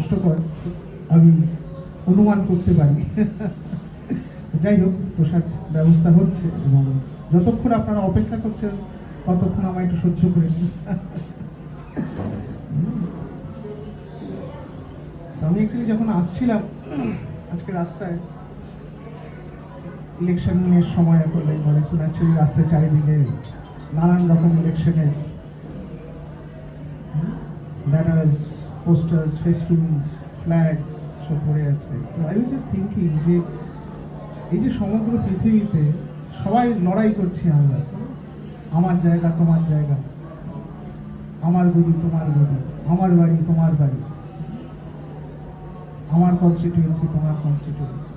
কষ্টকর আমি অনুমান করতে পারি। যাই হোক, প্রসাদ ব্যবস্থা হচ্ছে এবং যতক্ষণ আপনারা অপেক্ষা করছেন ততক্ষণ আমার একটু সহ্য করে নিন। আমি অ্যাকচুয়ালি যখন আসছিলাম আজকে রাস্তায়, ইলেকশনের সময় করলে মানে অ্যাকচুয়ালি রাস্তায় চারিদিকে নানান রকম ইলেকশনের ব্যানার্স, পোস্টার্স, ফেস্টুনস, ফ্ল্যাগস সব পড়ে আছে। তো আই ওয়াজ জাস্ট থিঙ্কিং যে এই যে সমগ্র পৃথিবীতে সবাই লড়াই করছি আমরা, আমার জায়গা তোমার জায়গা, আমার গদি তোমার গদি, আমার বাড়ি তোমার বাড়ি, আমার কনস্টিটিউয়েন্সি তোমার কনস্টিটিউয়েন্সি,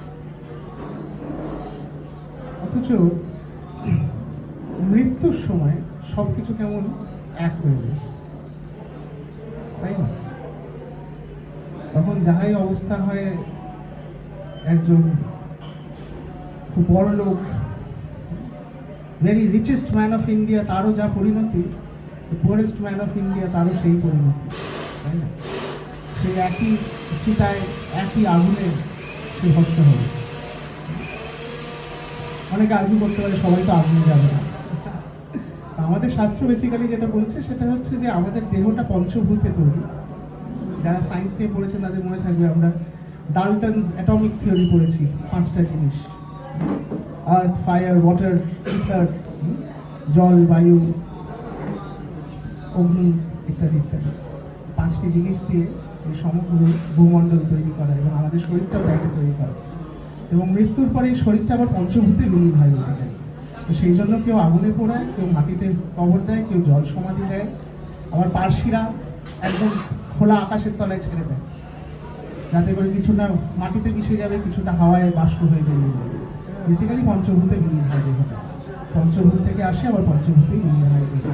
অথচ মৃত্যুর সময় সবকিছু কেমন এক হয়ে যায়, তাই না? তখন যাহাই অবস্থা হয়, একজন খুব বড় লোক, very richest man of India, তারও যা পরিণতি, পুয়ারেস্ট ম্যান অফ ইন্ডিয়া তারও সেই পরিণতি, তাই না? সেই একই চিতায় একই আগুনে সে ভস্ম হবে। অনেকে আর্গু করতে পারে সবাই তো আগুনে যাবে না। আমাদের শাস্ত্র বেসিক্যালি যেটা বলছে সেটা হচ্ছে যে আমাদের দেহটা পঞ্চভূতে তৈরি। যারা সায়েন্স নিয়ে পড়েছেন তাদের মনে থাকবে, আমরা ডাল্টনস অ্যাটমিক থিওরি পড়েছি, 5টা জিনিস, আর্থ, ফায়ার, ওয়াটার, ইথার, জল, বায়ু, অগ্নি ইত্যাদি ইত্যাদি। 5টি জিনিস দিয়ে এই সমগ্র ভূমণ্ডল তৈরি করা এবং আমাদের শরীরটাও তাইটা তৈরি করা। এবং মৃত্যুর পরে এই শরীরটা আবার পঞ্চভূতে বিলীন হয় বেসিক্যালি। তো সেই জন্য কেউ আগুনে পোড়ায়, কেউ মাটিতে কবর দেয়, কেউ জল সমাধি দেয়, আবার পার্সিরা একদম খোলা আকাশের তলায় ছেড়ে দেয়, যাতে করে কিছুটা মাটিতে মিশে যাবে, কিছুটা হাওয়ায় বাষ্প হয়ে বেরিয়ে যাবে। বেসিক্যালি পঞ্চভূতে বিলীন হয় দেহটা, পঞ্চভূত থেকে আসে আবার পঞ্চভূতেই বিলীন হয় দেহ।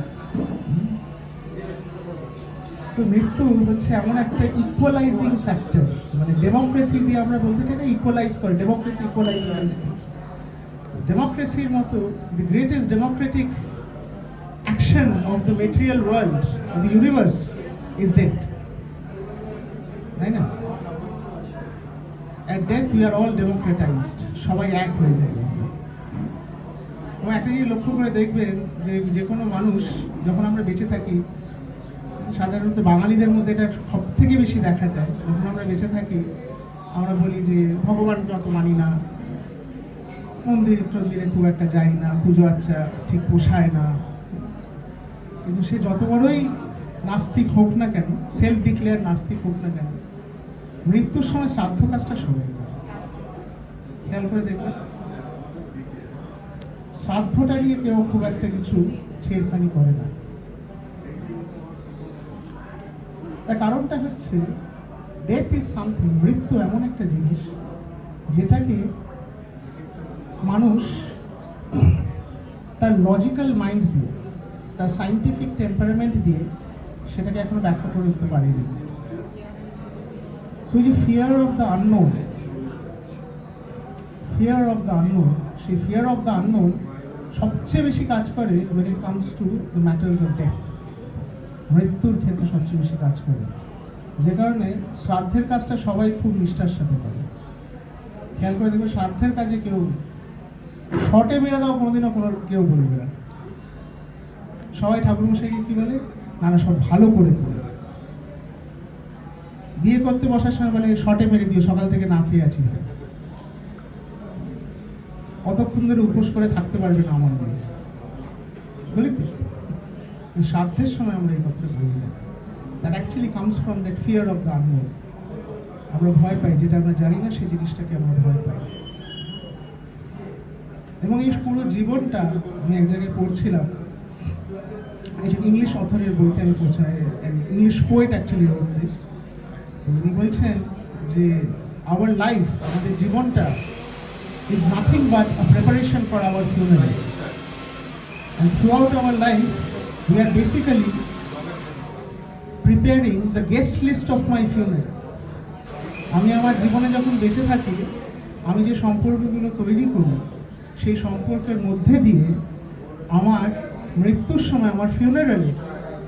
তো মৃত্যু হচ্ছে এমন একটা ইকুয়ালাইজিং ফ্যাক্টর, মানে ডেমোক্রেসি দিয়ে আমরা বলতে চাই না ইকুয়ালাইজ করে, ডেমোক্রেসি ইকুয়ালাইজ করে। ডেমোক্রেসির মতো the greatest democratic action of the material world, of the universe is death, তাই না? At death we are all democratised, সবাই এক হয়ে যায়। এবং একটা জিনিস লক্ষ্য করে দেখবেন যে যে কোনো মানুষ যখন আমরা বেঁচে থাকি, সাধারণত বাঙালিদের মধ্যে এটা সব থেকে বেশি দেখা যায়, যখন আমরা বেঁচে থাকি আমরা বলি যে ভগবানকে অত মানি না, মন্দির টন্দিরে খুব একটা যাই না, পুজো আচ্ছা ঠিক পোষায় না। কিন্তু সে যত বড়ই নাস্তিক হোক না কেন, সেলফ ডিক্লেয়ার নাস্তিক হোক না কেন, মৃত্যুর সময় শ্রাদ্ধ কাজটা সবাই করে। খেয়াল করে দেখবেন, শ্রাদ্ধটা নিয়ে কেউ খুব একটা কিছু ছেড়খানি করে না। তার কারণটা হচ্ছে ডেথ ইজ সামথিং, মৃত্যু এমন একটা জিনিস যেটাকে মানুষ তার লজিক্যাল মাইন্ড দিয়ে, তার সায়েন্টিফিক টেম্পারামেন্ট দিয়ে সেটাকে এখনো ব্যাখ্যা করে উঠতে পারেনি। সো যে fear of the unknown, fear of the unknown, সেই ফিয়ার অফ দ্য আননোন সবচেয়ে বেশি কাজ করে when it comes to the matters of death, মৃত্যুর ক্ষেত্রে সবচেয়ে বেশি কাজ করে। যে কারণে শ্রাদ্ধের কাজটা সবাই খুব নিষ্ঠার সাথে করে। খেয়াল করে দেখবে, শ্রাদ্ধের কাজে কেউ শর্টে মেরে দাও কোনোদিনও কোনো কেউ বলবে না। সবাই ঠাকুরমশাইকে কি বলে, না না সব ভালো করে করে। বিয়ে করতে বসার সময় বলে শর্টে মেরে দিও, সকাল থেকে না খেয়ে আছি, অতক্ষণ ধরে উপোস করে থাকতে পারবে না আমার মেয়ে, বলি তো। শ্রাদ্ধের সময় আমরা এই কথাটা বলি না। That actually comes from that fear of the unknown. আমরা ভয় পাই, যেটা আমরা জানি না সেই জিনিসটাকে আমরা ভয় পাই। এবং এই পুরো জীবনটা আমি এক জায়গায় পড়ছিলাম, ইংলিশ অথরের বইতে আমি পড়ছিলাম, ইংলিশ পোয়েট অ্যাকচুয়ালি রোট দিস। উনি বলছেন যে আওয়ার লাইফ, আমাদের জীবনটা is nothing but a preparation for our funeral, and throughout our life we are basically preparing the guest list of my funeral. আমি আমার জীবনে যখন বেঁচে থাকি, আমি যে সম্পর্কগুলো তৈরি করি, সেই সম্পর্কের মধ্যে দিয়ে আমার মৃত্যুর সময়, আমার ফিউনারালে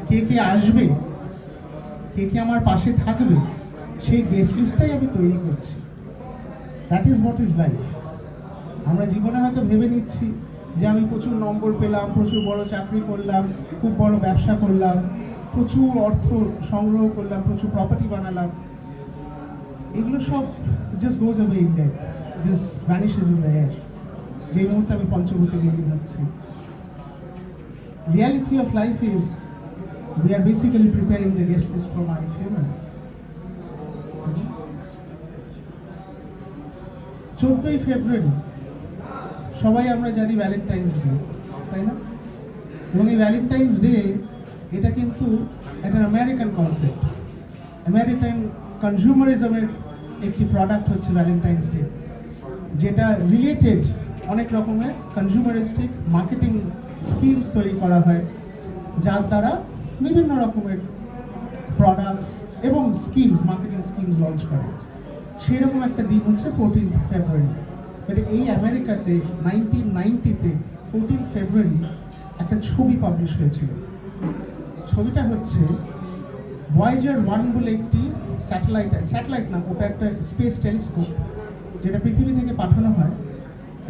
কে কে আসবে, কে কে আমার পাশে থাকবে, সেই গেস্ট লিস্টটাই আমি তৈরি করছি। That is what is life. আমরা জীবনে হয়তো ভেবে নিচ্ছি যে আমি প্রচুর নম্বর পেলাম, প্রচুর বড় চাকরি করলাম, খুব বড় ব্যবসা করলাম, প্রচুর অর্থ সংগ্রহ করলাম, প্রচুর প্রপার্টি বানালাম। এগুলো সব just goes away in death, just ভ্যানিশেস in the air. যেই মুহূর্তে আমি পঞ্চভূতে বিলীন হচ্ছি। Reality of life is we are basically preparing the guest list for my funeral. 14ই ফেব্রুয়ারি সবাই আমরা জানি ভ্যালেন্টাইন্স ডে, তাই না? এবং এই ভ্যালেন্টাইন্স ডে এটা কিন্তু একটা আমেরিকান কনসেপ্ট। আমেরিকান কনজিউমারিজমের একটি প্রোডাক্ট হচ্ছে ভ্যালেন্টাইন্স ডে, যেটা রিলেটেড অনেক রকমের কনজিউমারিস্টিক মার্কেটিং স্কিমস তৈরি করা হয়, যার দ্বারা বিভিন্ন রকমের প্রোডাক্টস এবং স্কিমস, মার্কেটিং স্কিমস লঞ্চ করে। সেই রকম একটা দিন হচ্ছে 14th ফেব্রুয়ারি। মানে এই আমেরিকাতে 1990-তে 14th ফেব্রুয়ারি একটা ছবি পাবলিশ হয়েছিল। ছবিটা হচ্ছে ভয়েজার 1 বলে একটি স্যাটেলাইট না, ওটা একটা স্পেস টেলিস্কোপ, যেটা পৃথিবী থেকে পাঠানো হয়,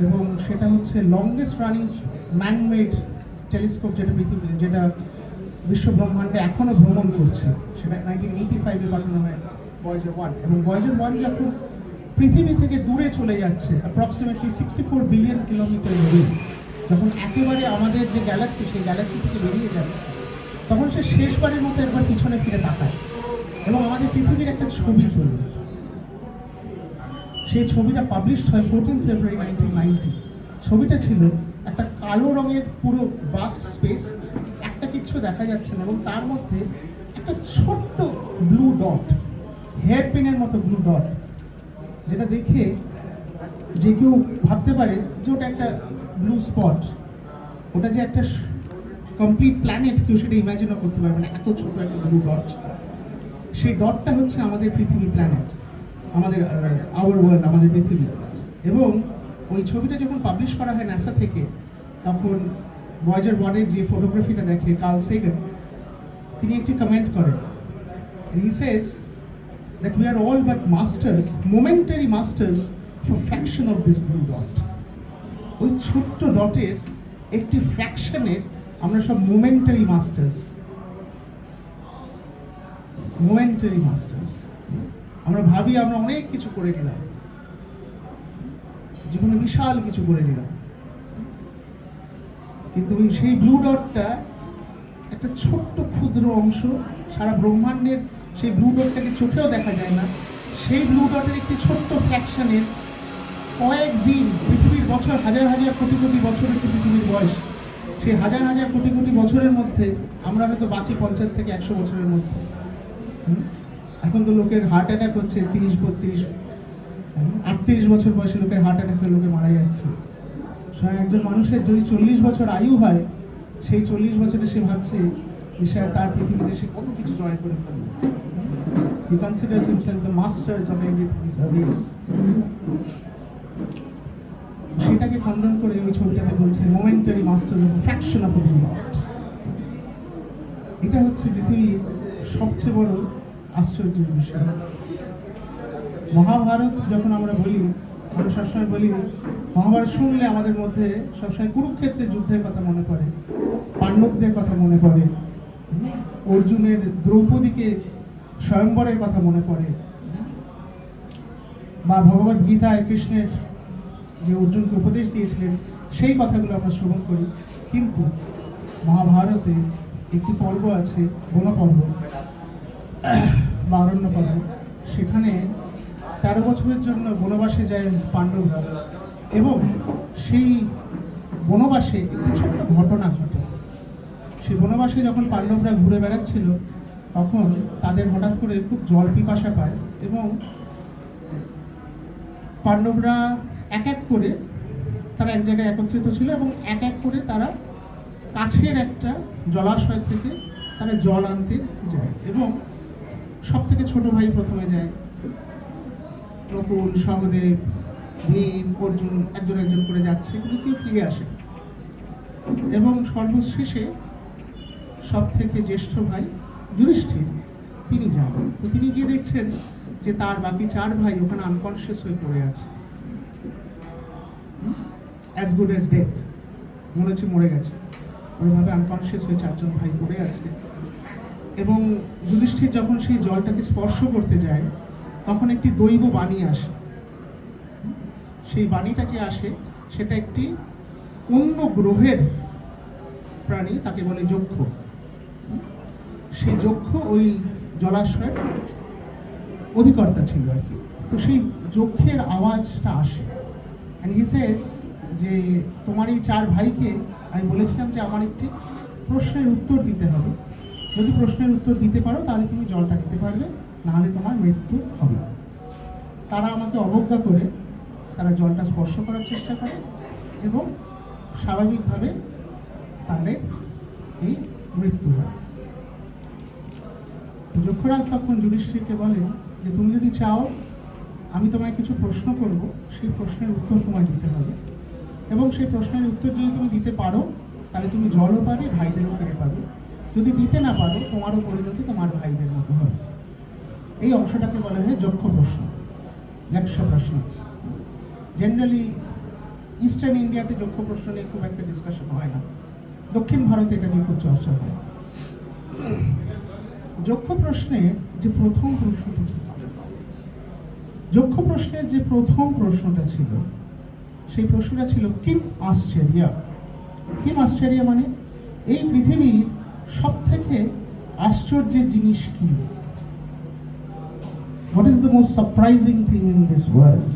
এবং সেটা হচ্ছে লংগেস্ট রানিং ম্যানমেড টেলিস্কোপ যেটা বিশ্ব ব্রহ্মাণ্ডে এখনও ভ্রমণ করছে। সেটা 1985-এ পাঠানো হয় ভয়েজার 1। এবং ভয়েজার 1 যখন পৃথিবী থেকে দূরে চলে যাচ্ছে, অ্যাপ্রক্সিমেটলি 64 বিলিয়ন কিলোমিটার দূরে, যখন একেবারে আমাদের যে গ্যালাক্সি, সেই গ্যালাক্সি থেকে বেরিয়ে যাচ্ছে, তখন সে শেষবারের মতো একবার পিছনে ফিরে তাকায় এবং আমাদের পৃথিবীর একটা ছবি তোলে। সেই ছবিটা পাবলিশড হয় 14th ফেব্রুয়ারি 1990। ছবিটা ছিল একটা কালো রঙের পুরো ভাস্ট স্পেস, একটা কিচ্ছু দেখা যাচ্ছে না, এবং তার মধ্যে একটা ছোট্ট ব্লু ডট, হেয়ার পিনের মতো ব্লু ডট, যেটা দেখে যে কেউ ভাবতে পারে যে ওটা একটা ব্লু স্পট, ওটা যে একটা কমপ্লিট প্ল্যানেট, কেউ সেটা ইমাজিনও করতে পারবে না, এত ছোট একটা ব্লু ডট। সেই ডটটা হচ্ছে আমাদের পৃথিবী, প্ল্যানেট, আমাদের আওয়ার ওয়ার্ল্ড, আমাদের পৃথিবী। এবং ওই ছবিটা যখন পাবলিশ করা হয় নাসা থেকে, তখন ভয়েজার 1-এর যে ফটোগ্রাফিটা দেখে কার্ল সেগান, তিনি একটি কমেন্ট করেন। He says that we are all but masters, momentary masters for fraction of this blue dot. ওই ছোট্ট ডটের একটি ফ্র্যাকশনের আমরা সব মোমেন্টারি মাস্টার্স। আমরা ভাবি আমরা অনেক কিছু করে নিলাম, জীবনে বিশাল কিছু করে নিলাম, কিন্তু সেই ব্লু ডটটা একটা ছোট্ট ক্ষুদ্র অংশ, সারা ব্রহ্মাণ্ডের সেই ব্লু ডটটাকে চোখেও দেখা যায় না। সেই ব্লু ডটের একটি ছোট্ট ফ্র্যাকশনের কয়েকদিন, পৃথিবীর বছর হাজার হাজার কোটি কোটি বছর হচ্ছে পৃথিবীর বয়স, সেই হাজার হাজার কোটি কোটি বছরের মধ্যে আমরা হয়তো বাঁচি 50 থেকে 100 বছরের মধ্যে। এখন তো লোকের হার্ট অ্যাটাক হচ্ছে 30, 32, 38 বছর বয়সে লোকের হার্ট অ্যাটাক হয়ে লোকে মারা যাচ্ছে। একজন মানুষের যদি 40 বছর আয়ু হয়, সেই 40 বছরে সে ভাবছে যে সে তার পৃথিবীতে সে কত কিছু জয় করে ফেলবে। He considers himself the masters of everything is a race. সেটাকে খণ্ডন করে ওই ছবিটাতে বলছে momentary masters of fraction of blue dot. এটা হচ্ছে পৃথিবীর সবচেয়ে বড় আশ্চর্যের বিষয়। মহাভারত যখন আমরা বলি, আমরা সবসময় বলি মহাভারত শুনলে আমাদের মধ্যে সবসময় কুরুক্ষেত্রের যুদ্ধের কথা মনে পড়ে, পাণ্ডবদের কথা মনে পড়ে, অর্জুনের দ্রৌপদীকে স্বয়ংবরের কথা মনে পড়ে, বা ভগবদ গীতায় কৃষ্ণের যে অর্জুনকে উপদেশ দিয়েছিলেন সেই কথাগুলো আমরা শ্রবণ করি। কিন্তু মহাভারতে একটি পর্ব আছে, বন পর্ব বা অরণ্য পর্ব। সেখানে 13 বছরের জন্য বনবাসে যায় পাণ্ডবরা, এবং সেই বনবাসে একটি ছোট্ট ঘটনা ঘটে। সেই বনবাসে যখন পাণ্ডবরা ঘুরে বেড়াচ্ছিল, তখন তাদের হঠাৎ করে খুব জল পিপাসা পায়, এবং পাণ্ডবরা এক এক করে তারা এক জায়গায় একত্রিত ছিল, এবং এক এক করে তারা কাছের একটা জলাশয় থেকে তারা জল আনতে যায়, এবং সব থেকে ছোট ভাই প্রথমে যায়। নকুল, সহদেব, ভীম, অর্জুন একজন একজন করে যাচ্ছে, কিন্তু কেউ ফিরে আসে। এবং সর্বশেষে সব থেকে জ্যেষ্ঠ ভাই যুধিষ্ঠির তিনি যান। তো তিনি গিয়ে দেখছেন যে যে তার বাকি 4 ভাই ওখানে আনকনসিয়াস হয়ে পড়ে আছে, অ্যাজ গুড অ্যাজ ডেথ, মনে হচ্ছে মরে গেছে। ওইভাবে আনকনসিয়াস হয়ে 4 জন ভাই পড়ে আছে। এবং যুধিষ্ঠির যখন সেই জলটাকে স্পর্শ করতে যায়, তখন একটি দৈব বাণী আসে। সেই বাণীটা যে আসে সেটা একটি অন্য গ্রহের প্রাণী, তাকে বলে যক্ষ। সেই যক্ষ ওই জলাশয়ের অধিকর্তা ছিল আর কি। তো সেই যক্ষের আওয়াজটা আসে, অ্যান্ড হি সেজ যে তোমার এই 4 ভাইকে আমি বলেছিলাম যে আমার একটি প্রশ্নের উত্তর দিতে হবে, যদি প্রশ্নের উত্তর দিতে পারো তাহলে তুমি জলটা নিতে পারবে, নাহলে তোমার মৃত্যু হবে। তারা আমাকে অবজ্ঞা করে তারা জলটা স্পর্শ করার চেষ্টা করে এবং স্বাভাবিকভাবে তাদের এই মৃত্যু হয়। যক্ষরাজ তখন যুধিষ্ঠিরকে বলেন যে তুমি যদি চাও আমি তোমায় কিছু প্রশ্ন করব, সেই প্রশ্নের উত্তর তোমায় দিতে হবে, এবং সেই প্রশ্নের উত্তর যদি তুমি দিতে পারো তাহলে তুমি জলও পাবে, ভাইদেরও ফিরে পাবে। যদি দিতে না পারো তোমারও পরিণতি তোমার ভাইদের মতো হবে। এই অংশটাকে বলা হয় যক্ষ প্রশ্ন, যক্ষ প্রশ্ন। জেনারেলি ইস্টার্ন ইন্ডিয়াতে যক্ষ প্রশ্ন নিয়ে খুব একটা ডিসকাশন হয় না, দক্ষিণ ভারতে এটা নিয়ে খুব চর্চা হয়। যক্ষ প্রশ্নের যে প্রথম প্রশ্নটা ছিল, যক্ষ প্রশ্নের যে প্রথম প্রশ্নটা ছিল, সেই প্রশ্নটা ছিল কিম আশ্চর্য। কিম আশ্চর্য মানে এই পৃথিবীর সব থেকে আশ্চর্যের জিনিস কি? What is the most surprising thing in this world?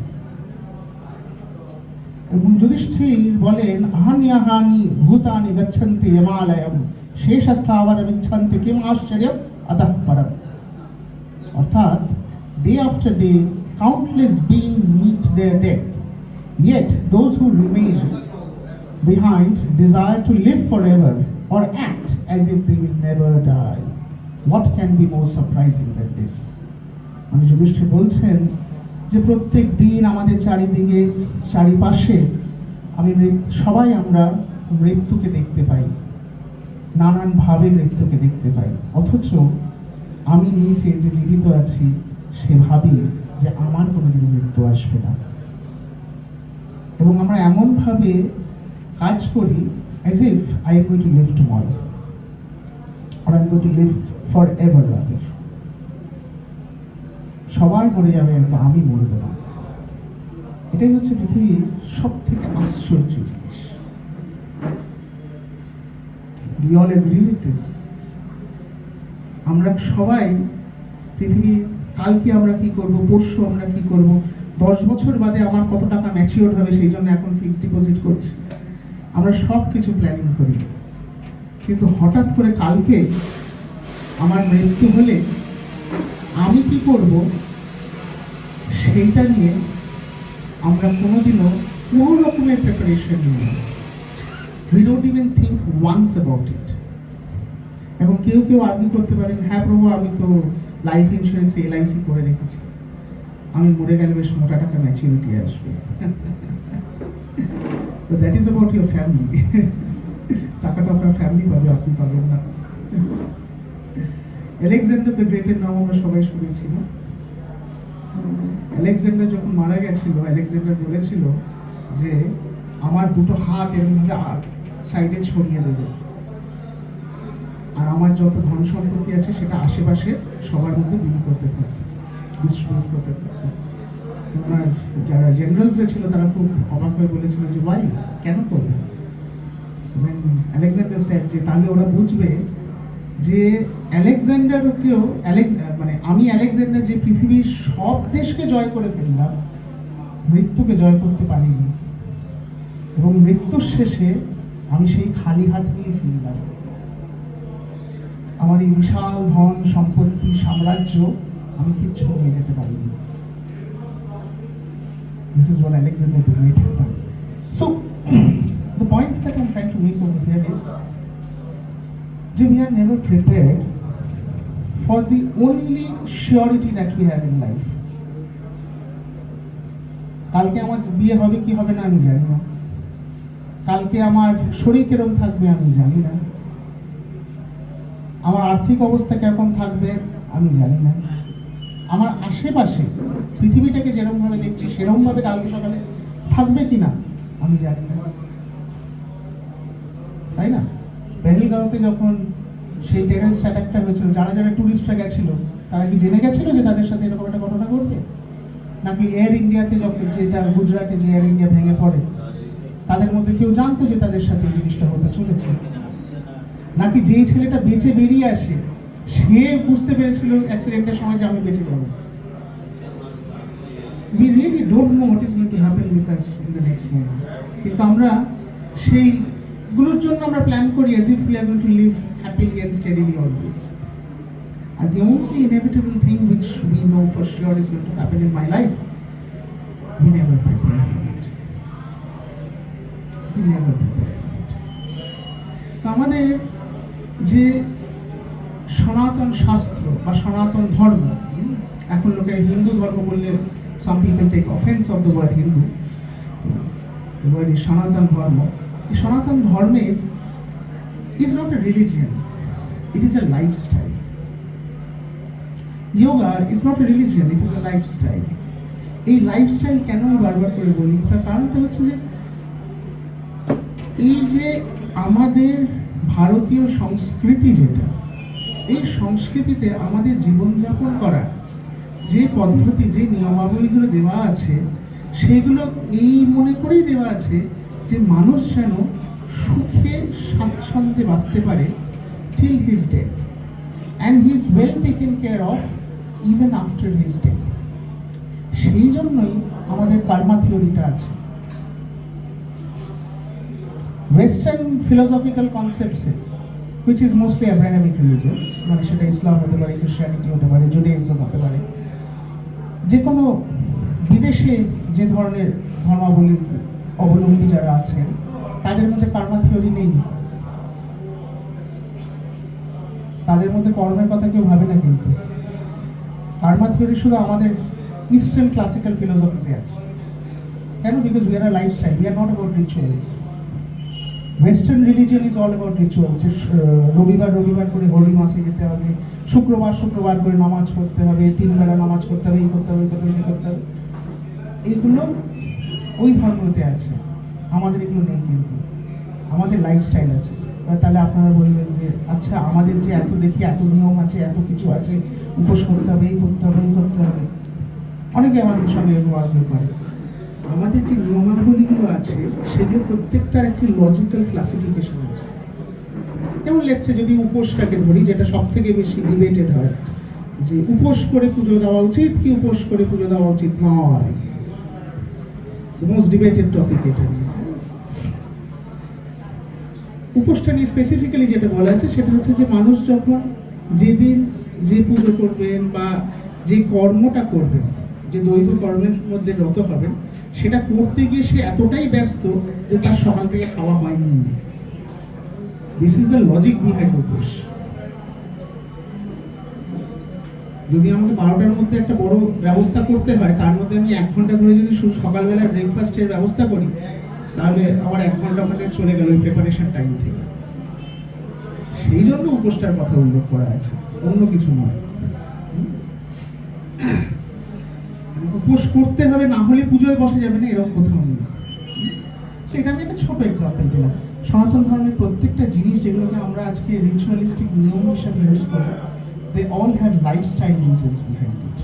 এবং যুধিষ্ঠির বলেন আহানি ভূতানি গচ্ছন্তি হিমালয়ম শেষস্থাবরমিচ্ছন্তি কিম আশ্চর্যম অতঃ পরম। অর্থাৎ day after day countless beings meet their death, yet those who remain behind desire to live forever or act as if they will never die. What can be more surprising than this? মানে যুধিষ্ঠির বলছেন যে প্রত্যেক দিন আমাদের চারিদিকে চারিপাশে সবাই আমরা মৃত্যুকে দেখতে পাই, নানানভাবে মৃত্যুকে দেখতে পাই, অথচ আমি নিজে যে জীবিত আছি সে ভাবি যে আমার কোনোদিন মৃত্যু আসবে না। এবং আমরা এমনভাবে কাজ করি as if I am going to live tomorrow or I am going to live forever rather. সবাই মরে যাবে কিন্তু আমি মরব না। এটাই হচ্ছে পৃথিবীর সব থেকে আশ্চর্য জিনিস। We all agree with this. আমরা সবাই পৃথিবীর কালকে আমরা কি করব, পরশু আমরা কি করব, 10 বছর বাদে আমার কত টাকা ম্যাচিওর হবে সেই জন্য এখন ফিক্সড ডিপোজিট করছি, আমরা সব কিছু প্ল্যানিং করি। কিন্তু হঠাৎ করে কালকে আমার মৃত্যু হলে আমি কি করব সেইটা নিয়ে আমরা কোনোদিনও কোনো রকমের প্রিপারেশন নিই না। We don't even think once about it. এখন কেউ আর্গু করতে পারেন, হ্যাঁ প্রভু আমি তো লাইফ ইন্স্যুরেন্স LIC করে রেখেছি, আমি মরে গেলে বেশ মোটা টাকা ম্যাচুরিটি আসবে। তো that is about your family. টাকাটা আপনার ফ্যামিলি পাবে, আপনি পাবেন না। আলেকজান্ডার দ্য গ্রেটের নাম আমরা সবাই শুনেছি না? আলেকজান্ডার যখন মারা গেছিল, আলেকজান্ডার বলেছিল যে আমার দুটো হাত এরকমভাবে সাইডে ছড়িয়ে দেবে, আর আমার যত ধন সম্পত্তি আছে সেটা আশেপাশে সবার মধ্যে বিলি করতে থাকবে, ডিস্ট্রিবিউট করতে থাকবে। ওনার যারা জেনারেলসরা ছিল তারা খুব অবাক হয়ে বলেছিল যে ভাই কেন করবে? আলেকজান্ডার স্যার যে তাহলে ওরা বুঝবে যে আলেকজান্ডারকেও মানে আমি আলেকজান্ডার যে পৃথিবীর সব দেশকে জয় করে ফেললাম, মৃত্যুকে জয় করতে পারিনি, এবং মৃত্যুর শেষে আমি সেই খালি হাত নিয়ে ফিরলাম। আমার এই বিশাল ধন সম্পত্তি সাম্রাজ্য আমি কিচ্ছু নিয়ে যেতে পারিনি। This is what Alexander the Great had done. So the point that I'm trying to make over here is that we are never prepared for the only surety that we have in life. কালকে আমার বিয়ে হবে কি হবে না আমি জানি না, কালকে আমার শরীর কিরকম থাকবে আমি জানি না, আমার আর্থিক অবস্থা কেমন থাকবে আমি জানি না, আমার আশেপাশে পৃথিবীটাকে যেরকমভাবে দেখছি সেরকমভাবে কালকে সকালে থাকবে কিনা আমি জানি না, তাই না? পেহেলগাঁওতে যখন সেই টেররিস্ট অ্যাটাকটা হয়েছিল, যারা যারা ট্যুরিস্টরা গেছিল তারা কি জেনে গেছিল যে তাদের সাথে এরকম একটা ঘটনা ঘটবে? নাকি এয়ার ইন্ডিয়াতে যখন যেটা গুজরাটে যে এয়ার ইন্ডিয়া ভেঙে পড়ে তাদের মধ্যে কেউ জানতো যে তাদের সাথে এই জিনিসটা হতে চলেছে? নাকি যেই ছেলেটা বেঁচে বেরিয়ে আসে সে বুঝতে পেরেছিল অ্যাক্সিডেন্টের সময় যে আমি বেঁচে যাবো? We really don't know what is going to happen with us in the next moment. কিন্তু আমরা সেইগুলোর জন্য আমরা প্ল্যান করি as if we are going to live happily and steadily always. And the only inevitable thing which we know for sure is going to happen in my life, we never prepare for it. We never prepare for it. তো আমাদের যে সনাতন শাস্ত্র বা সনাতন ধর্ম, এখন লোকেরা হিন্দু ধর্ম বললে some people take offense of the word Hindu. The word is সনাতন ধর্ম. এই সনাতন ধর্মের is not a religion, it is a lifestyle. Yoga is not a religion, it is a lifestyle. এই লাইফস্টাইল কেন আমি বারবার করে বলি, তার কারণটা হচ্ছে যে এই যে আমাদের ভারতীয় সংস্কৃতি, যেটা এই সংস্কৃতিতে আমাদের জীবনযাপন করা যে পদ্ধতি, যে নিয়মাবলীগুলো দেওয়া আছে, সেগুলো এই মনে করেই দেওয়া আছে যে মানুষ যেন সুখে স্বাচ্ছন্দ্যে বাঁচতে পারে till his death, and he is well taken care of even after his death. সেই জন্যই আমাদের কার্মা থিওরিটা আছে। ওয়েস্টার্ন ফিলোসফিক্যাল কনসেপ্টসে, which is mostly Abrahamic religions, মানে সেটা ইসলাম হতে পারে, খ্রিস্টানিটি হতে পারে, জুডাইজম হতে পারে, যে কোনো বিদেশে যে ধরনের ধর্মাবলীর অবলম্বী যারা আছেন তাদের মধ্যে কার্মা থিওরি নেই। তাদের মধ্যে কর্মের কথা কেউ ভাবে না, কিন্তু কার্মা থিওরি শুধু আমাদের ইস্টার্ন ক্লাসিক্যাল ফিলোসফিতে আছে। কেন? Because we are a lifestyle, we are not about rituals. Western religion is all about rituals. রবিবার রবিবার করে হরি মাসে যেতে হবে, শুক্রবার শুক্রবার করে নামাজ পড়তে হবে, 3 বেলা নামাজ করতে হবে, এই করতে হবে, এই করতে হবে। এইগুলো ওই ধর্মতে আছে, আমাদের এগুলো নেই। কিন্তু আমাদের লাইফস্টাইল আছে। তাহলে আপনারা বলবেন যে আচ্ছা, আমাদের যে এত দেখি এত নিয়ম আছে, এত কিছু আছে, উপোস করতে হবে, এই করতে হবে, এই করতে হবে, অনেকে আমাদের সঙ্গে আর্গুমেন্ট করে। আমাদের যে নিয়মাবলীগুলো আছে সেগুলো প্রত্যেকটার একটি লজিক্যাল ক্লাসিফিকেশন আছে। যেমন লেটস সে যদি উপোসটাকে ধরি, যেটা সব থেকে বেশি ডিবেটেড হয়, যে উপোস করে পুজো দেওয়া উচিত কি উপোস করে পুজো দেওয়া উচিত নয়, মোস্ট ডিবেটেড টপিক এটা নিয়ে। উপোসটা নিয়ে স্পেসিফিক্যালি যেটা বলা আছে সেটা হচ্ছে যে মানুষ যখন যেদিন যে পুজো করবেন বা যে কর্মটা করবেন, যে দৈব কর্মের মধ্যে রত হবেন, সেটা করতে গিয়ে সে এতটাই ব্যস্ত যে তার সকাল থেকে খাওয়া হয়নি। This is the logic behind উপোস। যদি আমাকে 12টার মধ্যে একটা বড় ব্যবস্থা করতে হয়, তার মধ্যে আমি 1 ঘন্টা ধরে যদি সকালবেলা ব্রেকফাস্টের ব্যবস্থা করি, তাহলে আমার 1 ঘন্টা ওখানে চলে গেল ওই প্রিপারেশন টাইম থেকে। সেই জন্য উপোসটার কথা উল্লেখ করা আছে, অন্য কিছু নয়। উপোস করতে হবে, না হলে পুজোয় বসে যাবে না, এরকম কোথাও নেই। সেটা আমি একটা ছোট এক্সাম্পল দিলাম। সনাতন ধর্মের প্রত্যেকটা জিনিস যেগুলোকে আমরা আজকে রিচুয়ালিস্টিক নিয়ম হিসাবে ইউজ করি, they all have lifestyle reasons behind it.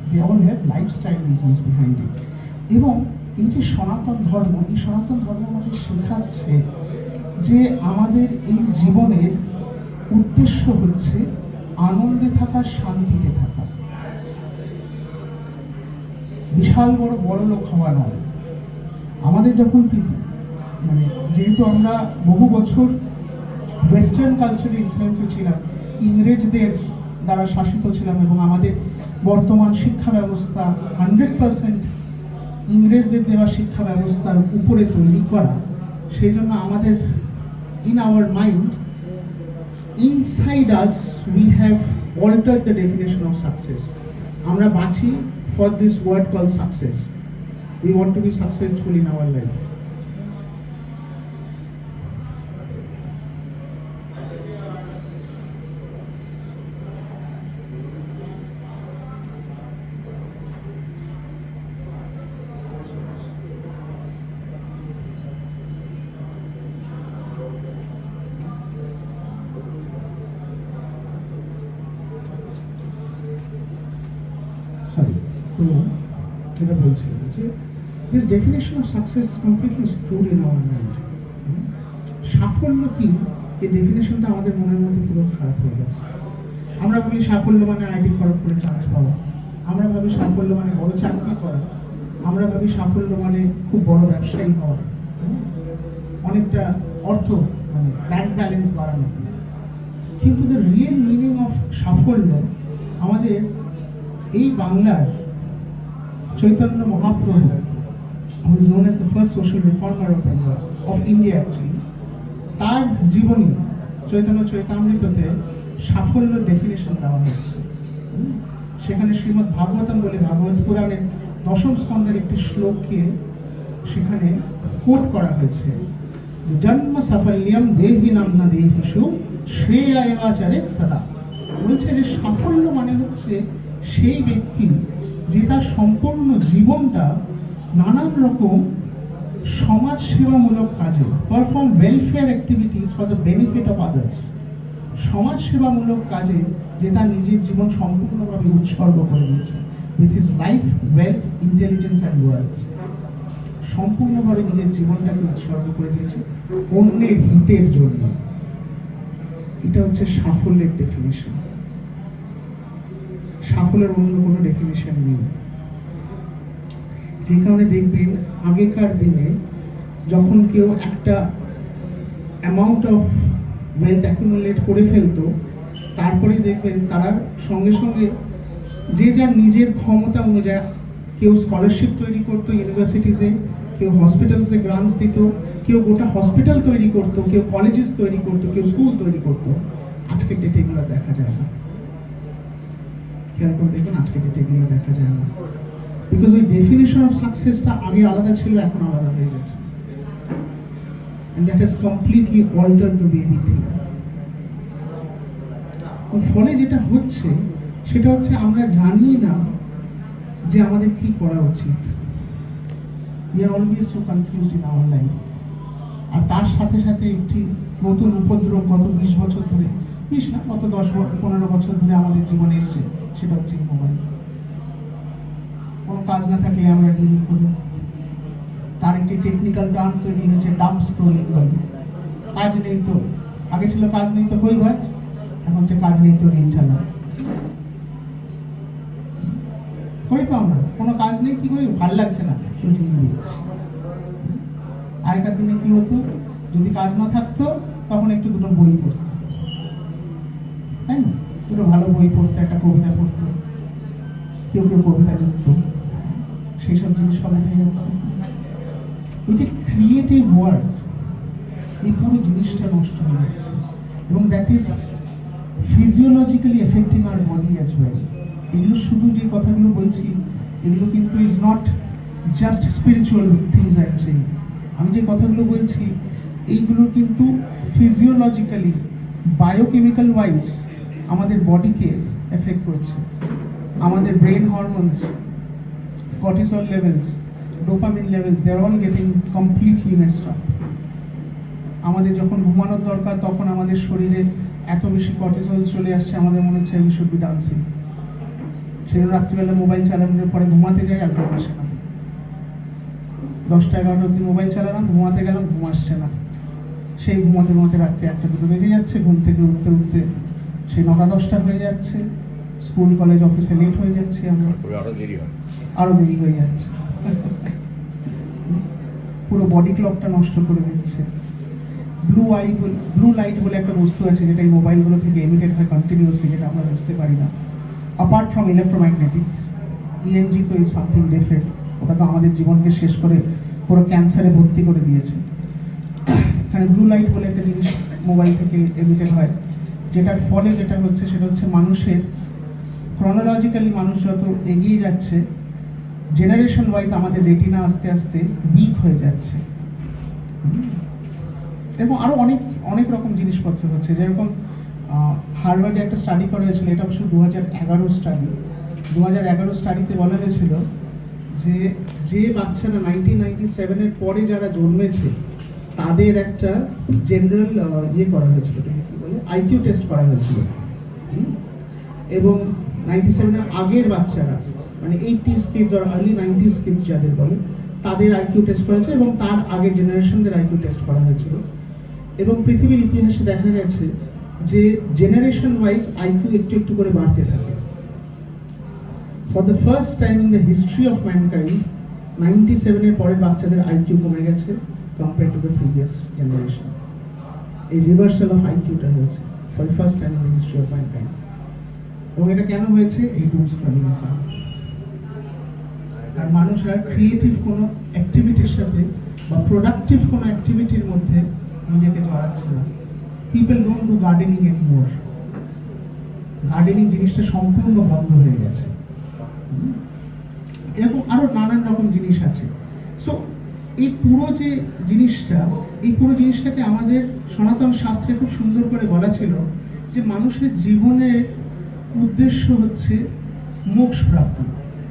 They all have lifestyle reasons behind it. এবং এই যে সনাতন ধর্ম, এই সনাতন ধর্ম আমাদের শেখাচ্ছে যে আমাদের এই জীবনের উদ্দেশ্য হচ্ছে আনন্দে থাকা, শান্তিতে থাকা, বিশাল বড় বড় লোক হওয়া নয়। আমাদের যখন মানে যেহেতু আমরা বহু বছর ওয়েস্টার্ন কালচারের ইনফ্লুয়েন্সে ছিলাম, ইংরেজদের দ্বারা শাসিত ছিলাম, এবং আমাদের বর্তমান শিক্ষা ব্যবস্থা 100% ইংরেজদের দেওয়া শিক্ষা ব্যবস্থার উপরে তৈরি করা, সেই জন্য আমাদের in our mind, inside us, we have altered the definition of success. আমরা বাঁচি for this word call success. We want to be successful in our life. Sorry, তো যেটা বলছিলাম যে this definition of success is completely screwed in our mind. সাফল্য কি, এই ডেফিনেশনটা আমাদের মনের মধ্যে পুরো খারাপ হয়ে গেছে। আমরা বলি সাফল্য মানে আইআইটি খড়গপুরে চান্স পাওয়া, আমরা ভাবি সাফল্য মানে বড় চাকরি করা, আমরা ভাবি সাফল্য মানে খুব বড় ব্যবসায়ী হওয়া, অনেকটা অর্থ মানে ব্যাংক ব্যালেন্স বাড়ানো। কিন্তু দ্য রিয়েল মিনিং অফ সাফল্য আমাদের এই বাংলার Chaitanya Mahaprabhu, who is known as the first social reformer of Bengal, of India actually, তার জীবনী চৈতন্য চৈতামৃততে সাফল্য ডেফিনেশন দেওয়া হয়েছে। সেখানে শ্রীমদ্ ভাগবতম বলে ভাগবত পুরাণের দশম স্কন্ধের একটি শ্লোককে সেখানে কোট করা হয়েছে, জন্ম সাফল্যম দেহি নাম্না দেহিষু শ্রেয়াচরে সদা। বলছে যে সাফল্য মানে হচ্ছে সেই ব্যক্তি যে তার সম্পূর্ণ জীবনটা নানান রকম সমাজ সেবামূলক কাজে, perform welfare activities for the benefit of others, সমাজ সেবামূলক কাজে যে তার নিজের জীবন সম্পূর্ণভাবে উৎসর্গ করে দিয়েছে, with his life, wealth, intelligence and words, সম্পূর্ণভাবে নিজের জীবনটাকে উৎসর্গ করে দিয়েছে অন্যের হিতের জন্য। এটা হচ্ছে সাফল্যের ডেফিনেশন। সাফল্যের অন্য কোনো ডেফিনেশন নেই। যে কারণে দেখবেন আগেকার দিনে যখন কেউ একটা অ্যামাউন্ট অফ ওয়েলথ অ্যাকুমুলেট করে ফেলতো, তারপরে দেখবেন তারা সঙ্গে সঙ্গে যে যার নিজের ক্ষমতা অনুযায়ী কেউ স্কলারশিপ তৈরি করতো ইউনিভার্সিটিসে, কেউ হসপিটালসে গ্রান্টস দিত, কেউ গোটা হসপিটাল তৈরি করতো, কেউ কলেজেস তৈরি করতো, কেউ স্কুল তৈরি করতো। আজকের ডেটে এগুলো দেখা যায় না। খেয়াল করে দেখবেন আজকের ডেটে এগুলো দেখা যায় না, বিকজ ওই ডেফিনেশন অফ সাকসেসটা আগে আলাদা ছিল, এখন আলাদা হয়ে গেছে। And that has completely altered the way we think. ফলে যেটা হচ্ছে সেটা হচ্ছে আমরা জানি না যে আমাদের কি করা উচিত। We are always so confused in our life. আর তার সাথে সাথে একটি নতুন উপদ্রব গত 20 বছর ধরে, 20 না গত 10-15 বছর ধরে আমাদের জীবনে এসছে, সেটা হচ্ছে মোবাইল। কোনো কাজ না থাকলে আমরা ডিল করি, তার একটি টেকনিক্যাল টার্ম তৈরি হয়েছে ডাম্প স্ক্রোলিং বলে। কাজ নেই তো, আগে ছিল কাজ নেই তো কই বাজ, এখন হচ্ছে কাজ নেই তো রিল চালা। করি তো আমরা, কোনো কাজ নেই কি করি, ভালো লাগছে না শুটিং দিচ্ছি। আগেকার দিনে কি হতো, যদি কাজ না থাকতো তখন একটু দুটো বই পড়তো, তাই না? দুটো ভালো বই পড়তো, একটা কবিতা পড়তো, কেউ কেউ কবিতা লিখতো, সেই সব জিনিস সব উঠে যাচ্ছে। ওই যে ক্রিয়েটিভ ওয়ার্ক, এই পুরো জিনিসটা নষ্ট হয়ে যাচ্ছে, এবং that is physiologically affecting our body as well. এগুলো শুধু যে কথাগুলো বলছি, এগুলো কিন্তু is not just spiritual things I am saying. আমি যে কথাগুলো বলছি এইগুলো কিন্তু ফিজিওলজিক্যালি, বায়োকেমিক্যাল ওয়াইজ আমাদের বডিকে এফেক্ট করছে। আমাদের brain hormones, cortisol levels, dopamine levels, they are all getting completely messed up. আমাদের যখন ঘুমানোর দরকার তখন আমাদের শরীরে এত বেশি কর্টিসল চলে আসছে, আমাদের মনে হচ্ছে উই শুড বি ডান্সিং। সেজন্য রাত্রিবেলা মোবাইল চালানোর পরে ঘুমাতে যাই, আর ঘুম আসে না। 10টা-11টা অব্দি মোবাইল চালালাম, ঘুমাতে গেলাম, ঘুম আসছে না। সেই ঘুমাতে ঘুমাতে রাত্রে 1টা-2টো বেজে যাচ্ছে, ঘুম থেকে উঠতে উঠতে সেই 9টা-10টা হয়ে যাচ্ছে, স্কুল কলেজ অফিসে লেট হয়ে যাচ্ছে, আমরা আরো দেরি হয়ে যাচ্ছে। পুরো বডি ক্লকটা নষ্ট করে দিচ্ছে। ব্লু লাইট বলে একটা বস্তু আছে যেটা এই মোবাইলগুলো থেকে এমিটেড হয় কন্টিনিউয়াসলি, যেটা আমরা বুঝতে পারি না। অ্যাপার্ট ফ্রম ইলেকট্রোম্যাগনেটিক, ইএনজি তো ইজ সামথিং ডিফারেন্ট। ওটা তো আমাদের জীবনকে শেষ করে পুরো ক্যান্সারে ভর্তি করে দিয়েছে। এখানে ব্লু লাইট বলে একটা জিনিস মোবাইল থেকে এমিটেড হয়, যেটার ফলে যেটা হচ্ছে সেটা হচ্ছে মানুষের ক্রনোলজিক্যালি মানুষ যত এগিয়ে যাচ্ছে, জেনারেশন ওয়াইজ আমাদের রেটিনা আস্তে আস্তে উইক হয়ে যাচ্ছে, এবং আরও অনেক অনেক রকম জিনিসপত্র হচ্ছে। যেরকম হার্ভার্ডে একটা স্টাডি করা হয়েছিল, এটা অবশ্য 2011 স্টাডি। 2011 স্টাডিতে বলা হয়েছিল যে যে বাচ্চারা 1997-এর পরে যারা জন্মেছে তাদের একটা জেনারেল ইয়ে করা হয়েছিল, কি বলে, আইকিউ টেস্ট করা হয়েছিল, এবং 97-এর আগের বাচ্চারা মানে 80s কিডস আর আর্লি 90s কিডস যাদের বলে তাদের আইকিউ টেস্ট করেছে এবং তার আগে জেনারেশনদের আইকিউ টেস্ট করা হয়েছিল। এবং পৃথিবীর ইতিহাসে দেখা গেছে যে জেনারেশন ওয়াইজ আইকিউ একটু একটু করে বাড়তে থাকে। For the first time in the history of mankind 97-এর পরের বাচ্চাদের আইকিউ কমে গেছে compare to the previous generation. এই রিভার্সাল অফ আইকিউটা হয়েছে for the first time in the history of mankind. এবং এটা কেন হয়েছে? এই ডুম স্ক্রলিং এর কারণে। আর মানুষ আর ক্রিয়েটিভ কোনো অ্যাক্টিভিটির সাথে বা প্রোডাক্টিভ কোনো অ্যাক্টিভিটির মধ্যে নিজেকে জড়াচ্ছে না। People don't do gardening anymore. Gardening জিনিসটা সম্পূর্ণ বন্ধ হয়ে গেছে। এরকম আরো নানান রকম জিনিস আছে। সো এই পুরো জিনিসটাকে আমাদের সনাতন শাস্ত্রে খুব সুন্দর করে বলা ছিল যে মানুষের জীবনের উদ্দেশ্য হচ্ছে মোক্ষ প্রাপ্তি।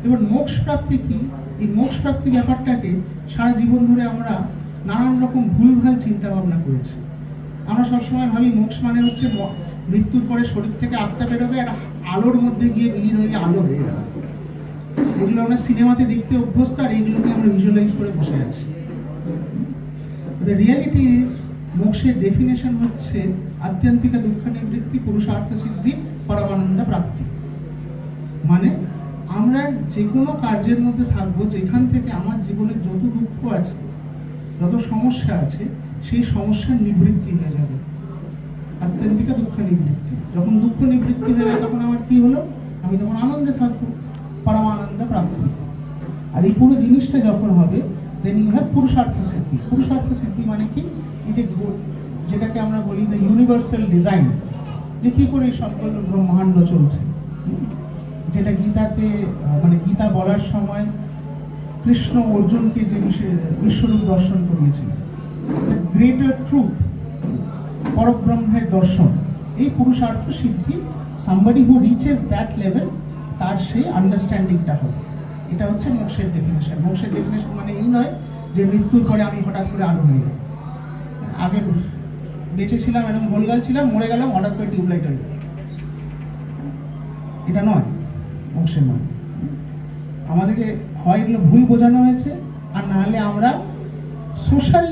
এবার মোক্ষ প্রাপ্তি কি? এই মোক্ষ প্রাপ্তি ব্যাপারটাকে সারা জীবন ধরে আমরা নানান রকম ভুলভাল চিন্তা ভাবনা করেছি। আমরা সবসময় ভাবি মোক্ষ মানে হচ্ছে মৃত্যুর পরে শরীর থেকে আত্মা বেরোবে, একটা আলোর মধ্যে গিয়ে বিলীন হয়ে আলো হয়ে যাবে। এগুলো আমরা সিনেমাতে দেখতে অভ্যস্ত, আর এইগুলোকে আমরা ভিজুয়ালাইজ করে বসে আছি। দ্য রিয়ালিটি ইজ মোক্ষের ডেফিনেশন হচ্ছে আত্যন্তিকা দুঃখ নিবৃত্তি, পুরুষার্থ সিদ্ধি, পরমানন্দ প্রাপ্তি। মানে আমরা যে কোনো কার্যের মধ্যে থাকবো যেখান থেকে আমার জীবনে যত দুঃখ আছে, যত সমস্যা আছে, সেই সমস্যার নিবৃত্তি হয়ে যাবে। আত্যন্তিকা দুঃখ নিবৃত্তি। যখন দুঃখ নিবৃত্তি হয়ে যাবে তখন আমার কি হলো? আমি তখন আনন্দে থাকবো, পরমানন্দ প্রাপ্তি। আর এই পুরো জিনিসটা যখন হবে দেন ইউ হ্যাভ পুরুষার্থ সিদ্ধি। পুরুষার্থ সিদ্ধি মানে কি? যেটাকে আমরা বলি দ্য ইউনিভার্সাল ডিজাইন, যে কি করে এই সম্পূর্ণ ব্রহ্মাণ্ড চলছে, যেটা গীতাতে মানে গীতা বলার সময় কৃষ্ণ অর্জুনকে যে বিশ্বরূপ দর্শন করিয়েছিলেন, গ্রেটার ট্রুথ, পরব্রহ্মের দর্শন। এই পুরুষার্থ সিদ্ধি, somebody who reaches that level, তার সেই আন্ডারস্ট্যান্ডিংটা হবে। এটা হচ্ছে মোক্ষের ডেফিনেশন। মোক্ষের ডেফিনেশন মানে এই নয় যে মৃত্যুর পরে আমি হঠাৎ করে আলো হয়ে যাই, আগে বেঁচে ছিলাম এরকম গোলগাল ছিলাম, মরে গেলাম হঠাৎ করে টিউবলাইট হয়ে গেল, এটা নয় মোক্ষের নয়। আমাদেরকে হয় এগুলো ভুল বোঝানো হয়েছে, আর না হলে আমরা সোশ্যাল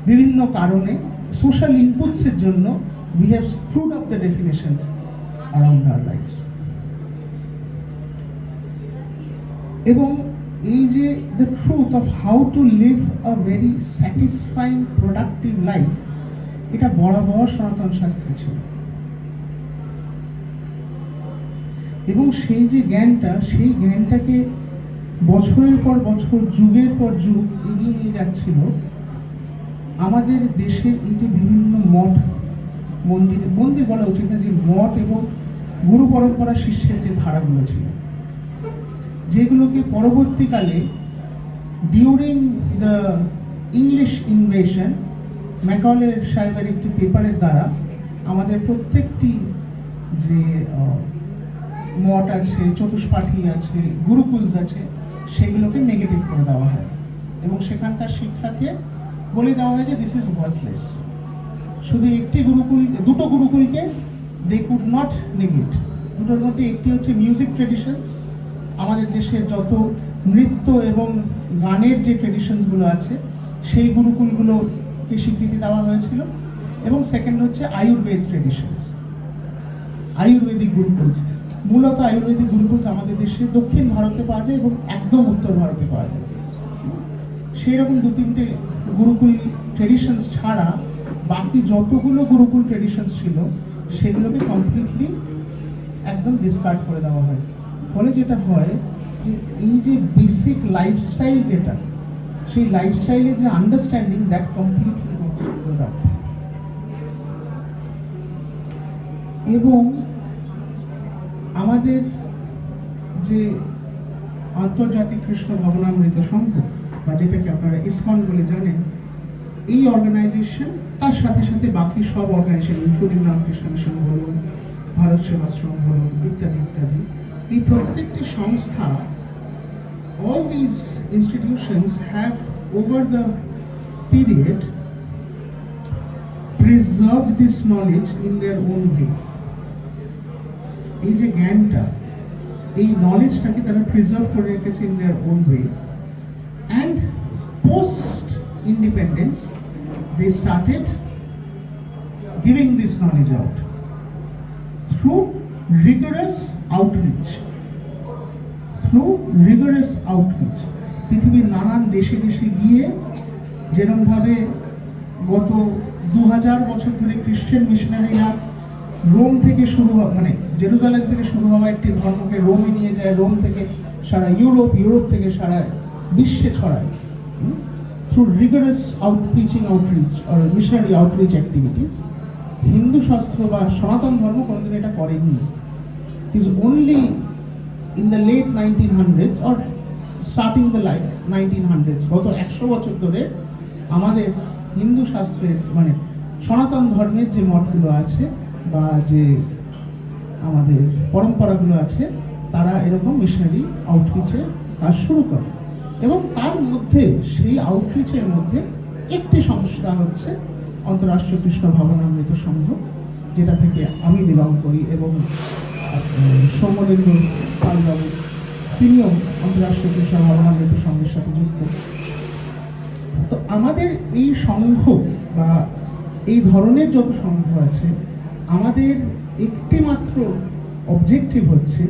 বিভিন্ন কারণে সোশ্যাল ইনপুটসের জন্য we have screwed up the definitions around our lives. এবং এই যে the truth of how to live a very satisfying productive life, এটা বরাবর সনাতন শাস্ত্রে ছিল। এবং সেই যে জ্ঞানটা, সেই জ্ঞানটাকে বছরের পর বছর, যুগের পর যুগ এগিয়ে নিয়ে যাচ্ছিল আমাদের দেশের এই যে বিভিন্ন মঠ মন্দির বলা উচিত না, যে মঠ এবং গুরু পরম্পরা শিষ্যের যে ধারাগুলো ছিল, যেগুলোকে পরবর্তীকালে during the English invasion Macaulay সাহেবের একটি পেপারের দ্বারা আমাদের প্রত্যেকটি যে মঠ আছে, চতুষ্পাঠী আছে, গুরুকুলস আছে, সেগুলোকে নেগেটিভ করে দেওয়া হয় এবং সেখানকার শিক্ষাকে বলে দেওয়া হয় যে দিস ইজ ওয়ার্থলেস। শুধু দুটো গুরুকুলকে দে কুড নট নেগেট। দুটোর মধ্যে একটি হচ্ছে মিউজিক ট্রেডিশনস, আমাদের দেশের যত নৃত্য এবং গানের যে ট্রেডিশনসগুলো আছে সেই গুরুকুলগুলোকে স্বীকৃতি দেওয়া হয়েছিল। এবং সেকেন্ড হচ্ছে আয়ুর্বেদ ট্রেডিশনস, আয়ুর্বেদিক গুরুকুলস। মূলত আয়ুর্বেদিক গুরুকুলস আমাদের দেশে দক্ষিণ ভারতে পাওয়া যায় এবং একদম উত্তর ভারতে পাওয়া যায়। সেই রকম দু তিনটে গুরুকুল ট্রেডিশনস ছাড়া বাকি যতগুলো গুরুকুল ট্রেডিশনস ছিল সেগুলোকে কমপ্লিটলি একদম ডিসকার্ড করে দেওয়া হয়। ফলে যেটা হয় যে এই যে বেসিক লাইফস্টাইল যেটা, সেই লাইফস্টাইলের যে understanding that completely gets screwed up. এবং আমাদের যে আন্তর্জাতিক কৃষ্ণ ভবনামৃত সংঘ, বা যেটাকে আপনারা ইসকন বলে জানেন, এই অর্গানাইজেশন তার সাথে সাথে বাকি সব অর্গানাইজেশন ইনক্লুডিং রামকৃষ্ণ মিশন বলুন, ভারত সেবাশ্রম বলুন, ইত্যাদি ইত্যাদি, এই প্রত্যেকটি সংস্থা, all these institutions have over the period preserved this knowledge in their own way. এই যে জ্ঞানটা, এই নলেজটাকে তারা প্রিজার্ভ করে রেখেছে in their own way. And post independence they started giving this knowledge out through rigorous outreach. পৃথিবীর নানান দেশে দেশে গিয়ে যেরকমভাবে গত 2000 বছর ধরে খ্রিস্টান মিশনারিরা রোম থেকে শুরু মানে জেরুজালেম থেকে শুরু হওয়া একটি ধর্মকে রোমে নিয়ে যায়, রোম থেকে সারা ইউরোপ, ইউরোপ থেকে সারা বিশ্বে ছড়ায় through rigorous outreach or missionary outreach activities. Hindu শাস্ত্র বা সনাতন ধর্ম কোনোদিন এটা করেনি। Is only in the late 1900s or starting the 1900s, গত 100 বছর ধরে আমাদের হিন্দু শাস্ত্রের মানে সনাতন ধর্মের যে মঠগুলো আছে বা যে আমাদের পরম্পরাগুলো আছে তারা এরকম মিশনারি আউটরিচে কাজ শুরু করে। এবং তার মধ্যে সেই আউটরিচের মধ্যে একটি সংস্থা হচ্ছে অন্তরাষ্ট্রীয় কৃষ্ণ ভাবনামৃত সংঘ, যেটা থেকে আমি বিলং করি এবং সৌম্যলিঙ্গ পালবাবু তিনিও অন্তরাষ্ট্রীয় কৃষ্ণ ভাবনামৃত সংঘের সাথে যুক্ত। তো আমাদের এই সংঘ বা এই ধরনের যত সংঘ আছে, আমাদের একটি মাত্র অবজেক্টিভ হচ্ছে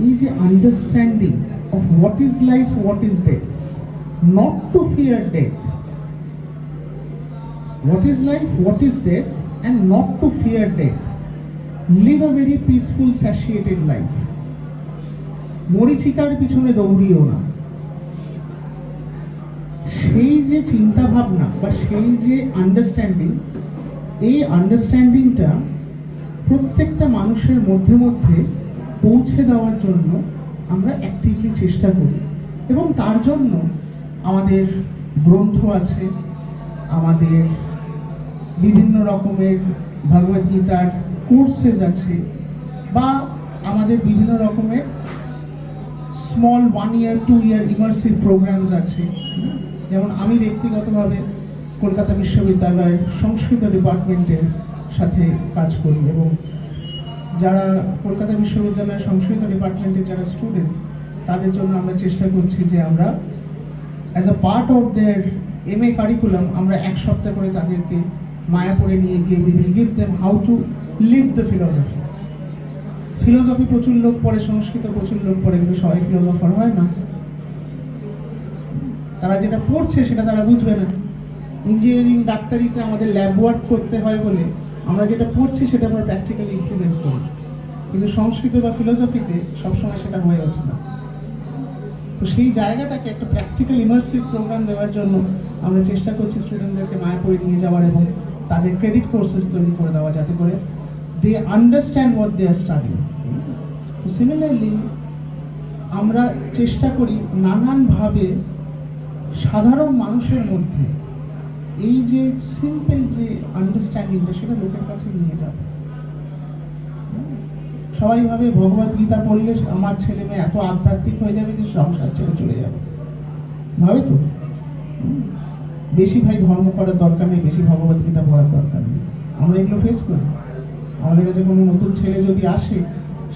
এই যে understanding of what is life, what is death, not to fear death. What is life, what is death, and not to fear death. Live a very peaceful, satiated life. মরিচিকার পিছনে দৌড়িও না। সেই যে চিন্তা ভাবনা বা সেই যে আন্ডারস্ট্যান্ডিং, এই আন্ডারস্ট্যান্ডিংটা প্রত্যেকটা মানুষের মধ্যে মধ্যে পৌঁছে দেওয়ার জন্য আমরা অ্যাক্টিভলি চেষ্টা করি। এবং তার জন্য আমাদের গ্রন্থ আছে, আমাদের বিভিন্ন রকমের ভগবদ্গীতার কোর্সেস আছে, বা আমাদের বিভিন্ন রকমের small 1 year 2 year immersive programs আছে। যেমন আমি ব্যক্তিগতভাবে কলকাতা বিশ্ববিদ্যালয়ের সংস্কৃত ডিপার্টমেন্টের সাথে কাজ করি, এবং যারা কলকাতা বিশ্ববিদ্যালয়ের সংস্কৃত ডিপার্টমেন্টের যারা স্টুডেন্ট তাদের জন্য আমরা চেষ্টা করছি যে আমরা as a part of their MA curriculum আমরা 1 সপ্তাহ করে তাদেরকে মায়াপুরে নিয়ে গিয়ে we will give them how to live the philosophy. Philosophy প্রচুর লোক পড়ে, সংস্কৃত প্রচুর লোক পড়ে, কিন্তু সবাই ফিলসফার হয় না। তারা যেটা পড়ছে সেটা তারা বুঝবে না। ইঞ্জিনিয়ারিং, ডাক্তারিতে আমাদের ল্যাব ওয়ার্ক করতে হয় বলে আমরা যেটা পড়ছি সেটা আমরা প্র্যাকটিক্যালি ইমপ্লিমেন্ট করি, কিন্তু সংস্কৃত বা ফিলসফিতে সবসময় সেটা হয়ে ওঠে না। তো সেই জায়গাটাকে একটা প্র্যাকটিক্যাল ইমার্সিভ প্রোগ্রাম দেওয়ার জন্য আমরা চেষ্টা করছি স্টুডেন্টদেরকে মায়াপুরে নিয়ে যাওয়ার এবং তাদের ক্রেডিট কোর্সেস তৈরি করে দেওয়া, যাতে করে they understand what they are studying. Similarly আমরা চেষ্টা করি নানানভাবে সাধারণ মানুষের মধ্যে এই যে সিম্পল যে আন্ডারস্ট্যান্ডিংটা সেটা লোকের কাছে নিয়ে যাবে। সবাই ভাবে ভগবদ্গীতা পড়লে আমার ছেলে মেয়ে এত আধ্যাত্মিক হয়ে যাবে যে সংসার ছেড়ে চলে যাবে, ভাবে তো। বেশি ভাই ধর্ম করার দরকার নেই, বেশি ভগবদ্গীতা পড়ার দরকার নেই। আমরা এগুলো ফেস করি। আমাদের কাছে কোনো নতুন ছেলে যদি আসে,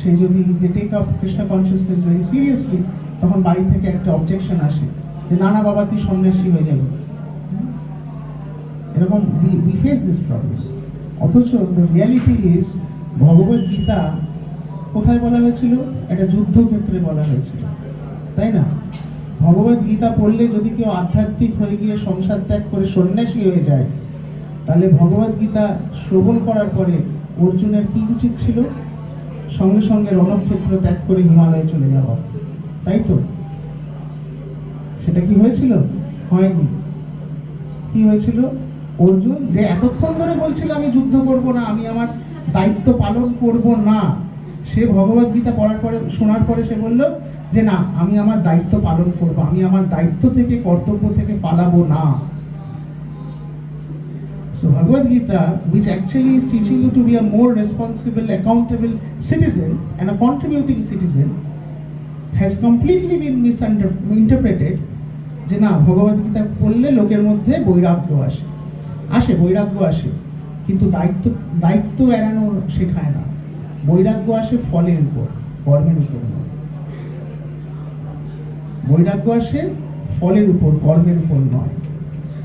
সে যদি take up Krishna consciousness very seriously, তখন বাড়ি থেকে একটা অবজেকশন আসে যে না না বাবা তুই সন্ন্যাসী হয়ে যাবে। এরকম উই ফেস দিস প্রবলেম। অথচ দ্য রিয়ালিটি ইজ ভগবদ্গীতা কোথায় বলা হয়েছিল? একটা যুদ্ধক্ষেত্রে বলা হয়েছিল, তাই না? ভগবদ্গীতা পড়লে যদি কেউ আধ্যাত্মিক হয়ে গিয়ে সংসার ত্যাগ করে সন্ন্যাসী হয়ে যায়, তাহলে ভগবদ্গীতা শ্রবণ করার পরে অর্জুনের কি উচিত ছিল? সঙ্গে সঙ্গে রণক্ষেত্র ত্যাগ করে হিমালয়ে চলে যাওয়া, তাই তো? সেটা কি হয়েছিল? হয়নি। কি হয়েছিল? অর্জুন যে এতক্ষণ ধরে বলছিল আমি যুদ্ধ করব না, আমি আমার দায়িত্ব পালন করব না, সে ভগবদ্গীতা পড়ার পরে শোনার পরে সে বলল যে না আমি আমার দায়িত্ব পালন করব, আমি আমার দায়িত্ব থেকে কর্তব্য থেকে পালাবো না। So Bhagavad Gita, which actually is teaching you to be a more responsible, accountable citizen and a contributing citizen, has completely been misinterpreted যে না ভগবদ্গীতা পড়লে লোকের মধ্যে বৈরাগ্য আসে, বৈরাগ্য আসে, কিন্তু দায়িত্ব এড়ানো শেখায় না। বৈরাগ্য আসে ফলের উপর, কর্মের উপর। বৈরাগ্য আসে ফলের উপর, কর্মের উপর নয়।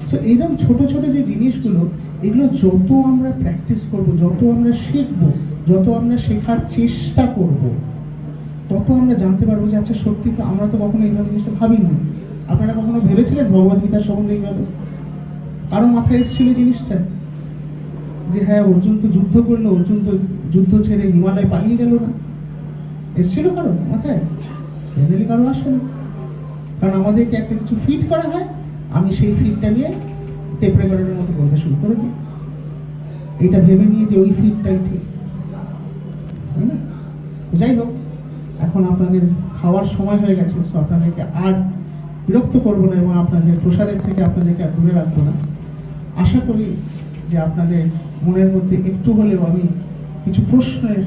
সো এইরকম ছোট ছোট যে জিনিসগুলো, এগুলো যত আমরা প্র্যাকটিস করব, যত আমরা শিখব, যত আমরা শেখার চেষ্টা করব, তত আমরা জানতে পারবো যে আচ্ছা সত্যি তো আমরা তো কখনো এইভাবে জিনিসটা ভাবিনি। আপনারা কখনো ভেবেছিলেন ভগবদ্গীতার সম্বন্ধে এইভাবে? কারো মাথায় এসেছিল জিনিসটা যে হ্যাঁ অর্জুন তো যুদ্ধ করলো, অর্জুন তো যুদ্ধ ছেড়ে হিমালয় পালিয়ে গেল না? এসেছিল কারো মাথায়? জেনারেলি কারো আসে না। কারণ আমাদেরকে একটা কিছু ফিট করা হয়, আমি সেই ফিটটা নিয়ে টেপ রেকর্ডারের মতো বলতে শুরু করে দিই, এইটা ভেবে নিয়ে যে ওই ফিটটাই ঠিক, তাই না? যাই হোক, এখন আপনাদের খাওয়ার সময় হয়ে গেছে, সো আপনাদেরকে আর বিরক্ত করবো না এবং আপনাদের প্রসাদের থেকে আপনাদেরকে আর দূরে রাখবো না। আশা করি যে আপনাদের মনের মধ্যে একটু হলেও আমি কিছু প্রশ্নের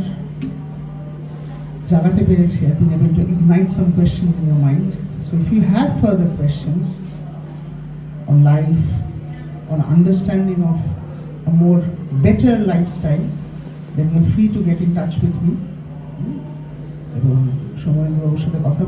জাগাতে পেরেছি। I think I'm able to ignite some questions in your mind. So if you have further questions on life, on understanding of a more better lifestyle, then you're free to get in touch with me. এবং সময় সাথে কথা